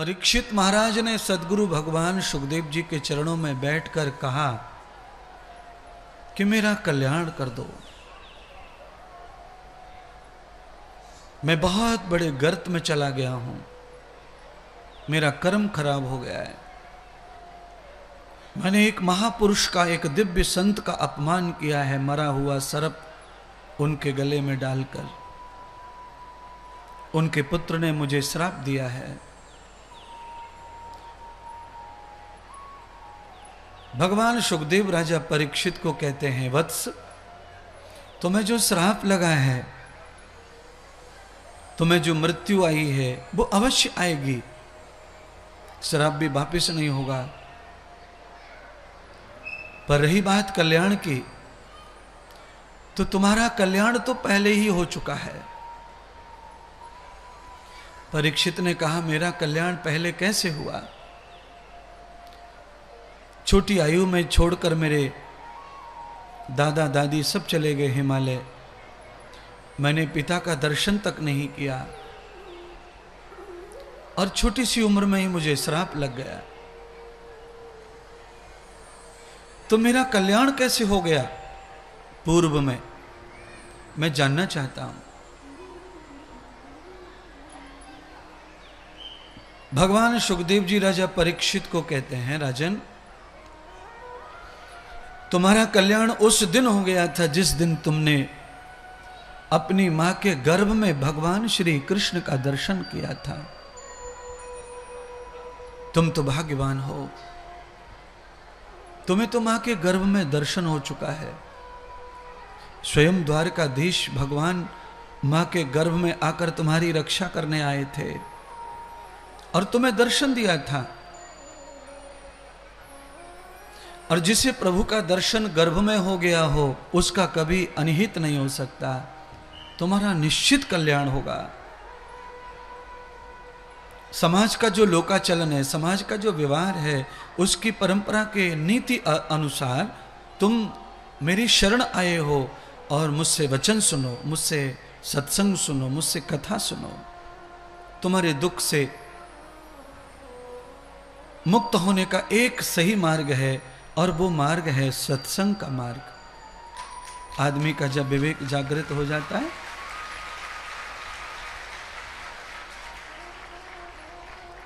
परीक्षित महाराज ने सद्गुरु भगवान सुखदेव जी के चरणों में बैठकर कहा कि मेरा कल्याण कर दो। मैं बहुत बड़े गर्त में चला गया हूं, मेरा कर्म खराब हो गया है। मैंने एक महापुरुष का, एक दिव्य संत का अपमान किया है, मरा हुआ सर्प उनके गले में डालकर। उनके पुत्र ने मुझे श्राप दिया है। भगवान सुखदेव राजा परीक्षित को कहते हैं, वत्स, तुम्हें जो श्राप लगा है, तुम्हें जो मृत्यु आई है, वो अवश्य आएगी। श्राप भी वापिस नहीं होगा। पर रही बात कल्याण की, तो तुम्हारा कल्याण तो पहले ही हो चुका है। परीक्षित ने कहा, मेरा कल्याण पहले कैसे हुआ? छोटी आयु में छोड़कर मेरे दादा दादी सब चले गए हिमालय। मैंने पिता का दर्शन तक नहीं किया और छोटी सी उम्र में ही मुझे श्राप लग गया। तो मेरा कल्याण कैसे हो गया पूर्व में, मैं जानना चाहता हूं। भगवान सुखदेव जी राजा परीक्षित को कहते हैं, राजन, तुम्हारा कल्याण उस दिन हो गया था जिस दिन तुमने अपनी मां के गर्भ में भगवान श्री कृष्ण का दर्शन किया था। तुम तो भाग्यवान हो, तुम्हें तो मां के गर्भ में दर्शन हो चुका है। स्वयं द्वारकाधीश भगवान मां के गर्भ में आकर तुम्हारी रक्षा करने आए थे और तुम्हें दर्शन दिया था। और जिसे प्रभु का दर्शन गर्भ में हो गया हो, उसका कभी अनिहित नहीं हो सकता। तुम्हारा निश्चित कल्याण होगा। समाज का जो लोकाचलन है, समाज का जो व्यवहार है, उसकी परंपरा के नीति अनुसार तुम मेरी शरण आए हो और मुझसे वचन सुनो, मुझसे सत्संग सुनो, मुझसे कथा सुनो। तुम्हारे दुख से मुक्त होने का एक सही मार्ग है और वो मार्ग है सत्संग का मार्ग। आदमी का जब विवेक जागृत हो जाता है,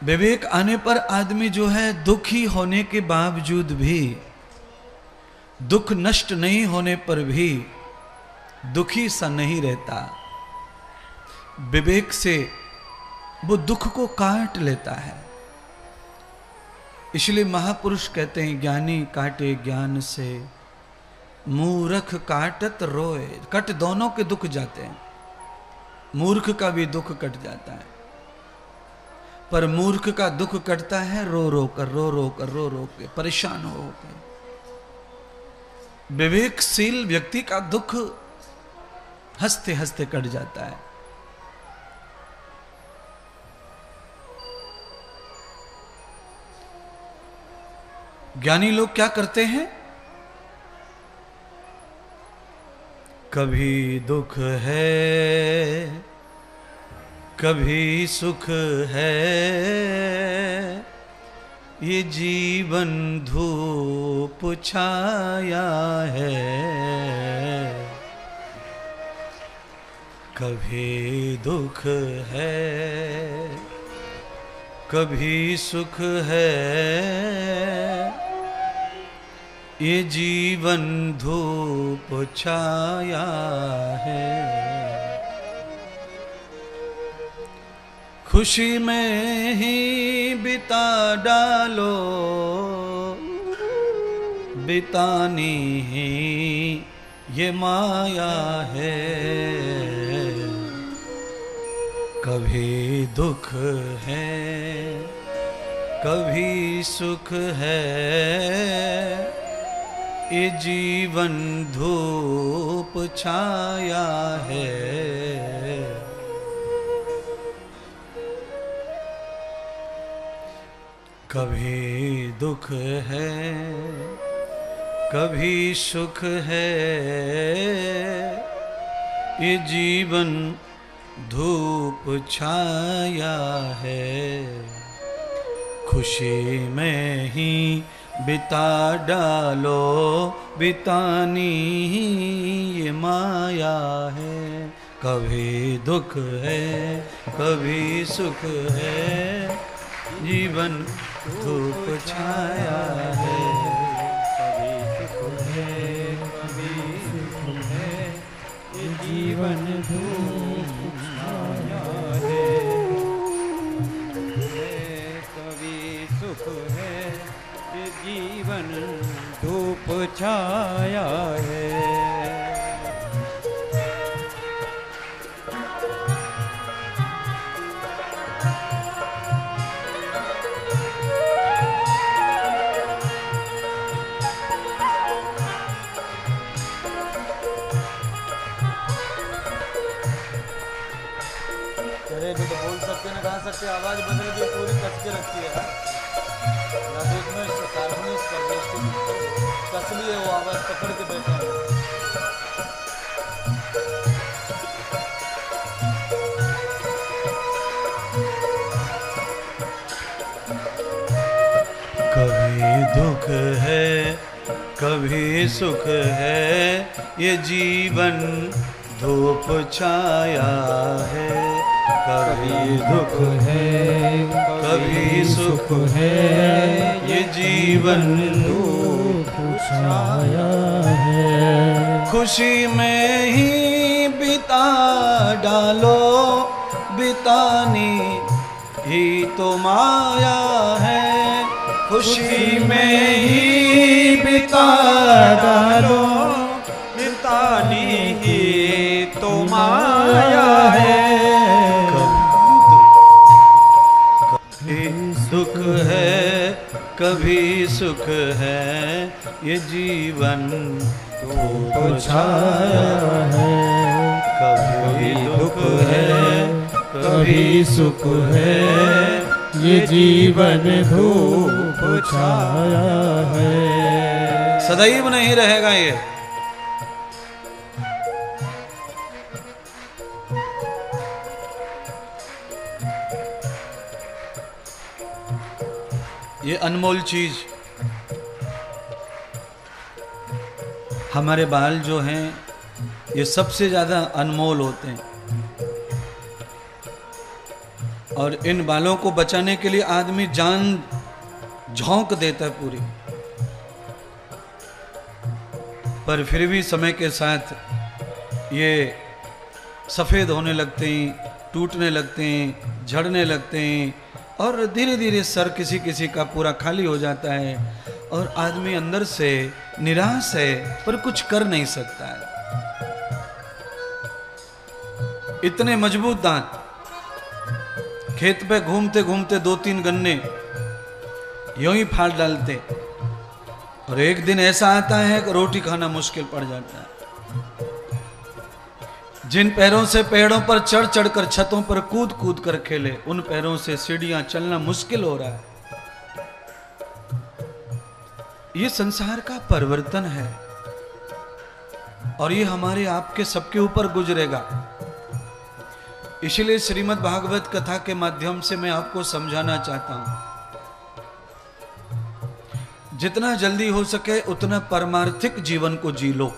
विवेक आने पर आदमी जो है दुखी होने के बावजूद भी, दुख नष्ट नहीं होने पर भी दुखी सा नहीं रहता। विवेक से वो दुख को काट लेता है। इसलिए महापुरुष कहते हैं, ज्ञानी काटे ज्ञान से, मूर्ख काटत रोए। कट दोनों के दुख जाते हैं। मूर्ख का भी दुख कट जाता है, पर मूर्ख का दुख कटता है रो रो कर, रो रो कर, रो रो के, परेशान हो के। विवेकशील व्यक्ति का दुख हंसते हंसते कट जाता है। ज्ञानी लोग क्या करते हैं? कभी दुख है, कभी सुख है, ये जीवन धूप छाया है। कभी दुख है, कभी सुख है, ये जीवन धूप छाया है। खुशी में ही बिता डालो, बितानी ही ये माया है। कभी दुख है, कभी सुख है, ये जीवन धूप छाया है। कभी दुख है, कभी सुख है, ये जीवन धूप छाया है। खुशी में ही बिता डालो, बितानी ही ये माया है। कभी दुख है कभी सुख है, जीवन धूप छाया है। कभी सुख है कभी सुख है, ये जीवन धूप छाया है। कभी सुख है, ये जीवन धूप छाया है। भी तो बोल सकते ना गा सकते, आवाज बदल के पूरी कस के रखी है ना, तो इसमें हारमोनियस कर दो, कस लिए वो आवाज पकड़ के बैठे हैं। कभी दुख है कभी सुख है, ये जीवन धूप छाया है। कभी दुख है कभी सुख है, ये जीवन धूप छाया है। खुशी में ही बिता डालो, बितानी ही तो माया है। खुशी में ही बिता डालो, बितानी ही तो माया है। कभी दुख है कभी सुख है, ये जीवन धूप छाया है। कभी दुख है कभी सुख है, ये जीवन धूप छाया है। सदैव नहीं रहेगा ये। ये अनमोल चीज, हमारे बाल जो हैं ये सबसे ज्यादा अनमोल होते हैं, और इन बालों को बचाने के लिए आदमी जान झोंक देता है पूरी, पर फिर भी समय के साथ ये सफेद होने लगते हैं, टूटने लगते हैं, झड़ने लगते हैं, और धीरे धीरे सर किसी किसी का पूरा खाली हो जाता है, और आदमी अंदर से निराश है पर कुछ कर नहीं सकता है। इतने मजबूत दांत, खेत पे घूमते घूमते 2-3 गन्ने यूं ही फाड़ डालते, और एक दिन ऐसा आता है कि रोटी खाना मुश्किल पड़ जाता है। जिन पैरों से पेड़ों पर चढ़ चढ़कर छतों पर कूद कूद कर खेले, उन पैरों से सीढ़ियां चलना मुश्किल हो रहा है। ये संसार का परिवर्तन है, और ये हमारे आपके सबके ऊपर गुजरेगा। इसलिए श्रीमद् भागवत कथा के माध्यम से मैं आपको समझाना चाहता हूं, जितना जल्दी हो सके उतना परमार्थिक जीवन को जी लो।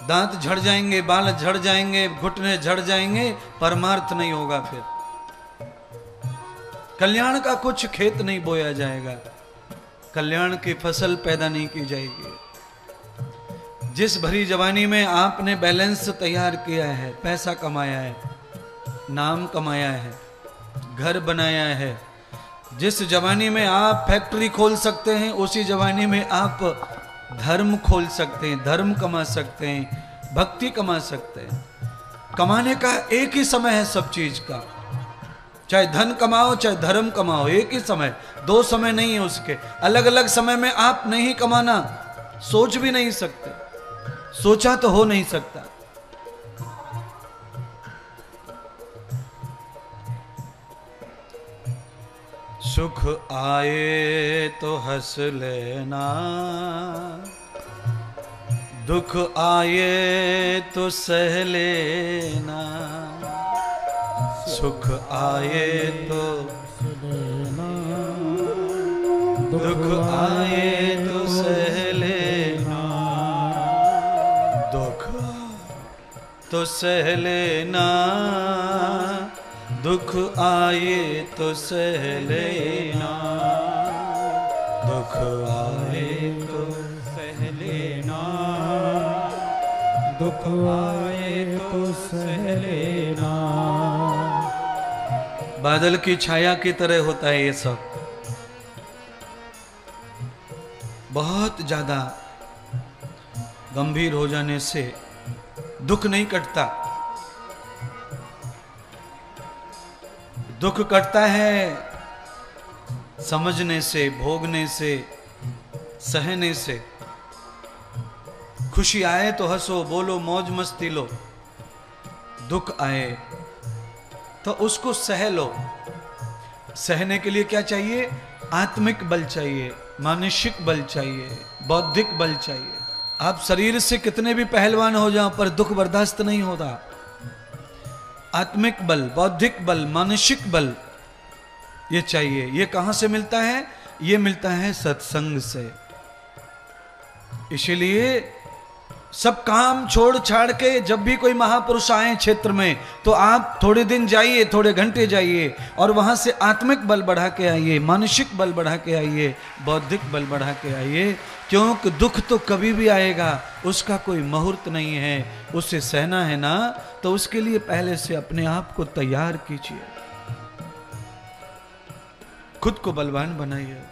दांत झड़ जाएंगे, बाल झड़ जाएंगे, घुटने झड़ जाएंगे, परमार्थ नहीं होगा। फिर कल्याण का कुछ खेत नहीं बोया जाएगा, कल्याण की फसल पैदा नहीं की जाएगी। जिस भरी जवानी में आपने बैलेंस तैयार किया है, पैसा कमाया है, नाम कमाया है, घर बनाया है, जिस जवानी में आप फैक्ट्री खोल सकते हैं, उसी जवानी में आप धर्म खोल सकते हैं, धर्म कमा सकते हैं, भक्ति कमा सकते हैं। कमाने का एक ही समय है सब चीज का, चाहे धन कमाओ चाहे धर्म कमाओ, एक ही समय, 2 समय नहीं है उसके। अलग अलग समय में आप नहीं कमाना, सोच भी नहीं सकते, सोचा तो हो नहीं सकता। सुख आए तो हंस लेना, दुख आए तो सह लेना। सुख आए तो दुख आए तो सह लेना, दुख तो सह लेना, दुख आए तो सह लेना, दुख आए तो सह लेना, दुख आए तो सह लेना। बादल की छाया की तरह होता है ये सब। बहुत ज्यादा गंभीर हो जाने से दुख नहीं कटता, दुख कटता है समझने से, भोगने से, सहने से। खुशी आए तो हंसो, बोलो, मौज मस्ती लो। दुख आए तो उसको सह लो। सहने के लिए क्या चाहिए? आत्मिक बल चाहिए, मानसिक बल चाहिए, बौद्धिक बल चाहिए। आप शरीर से कितने भी पहलवान हो जाओ पर दुख बर्दाश्त नहीं होता। आत्मिक बल, बौद्धिक बल, मानसिक बल ये चाहिए। ये कहां से मिलता है? ये मिलता है सत्संग से। इसीलिए सब काम छोड़ छाड़ के जब भी कोई महापुरुष आए क्षेत्र में तो आप थोड़े दिन जाइए, थोड़े घंटे जाइए और वहां से आत्मिक बल बढ़ा के आइए, मानसिक बल बढ़ा के आइए, बौद्धिक बल बढ़ा के आइए। क्योंकि दुख तो कभी भी आएगा, उसका कोई मुहूर्त नहीं है। उसे सहना है ना, तो उसके लिए पहले से अपने आप को तैयार कीजिए, खुद को बलवान बनाइए।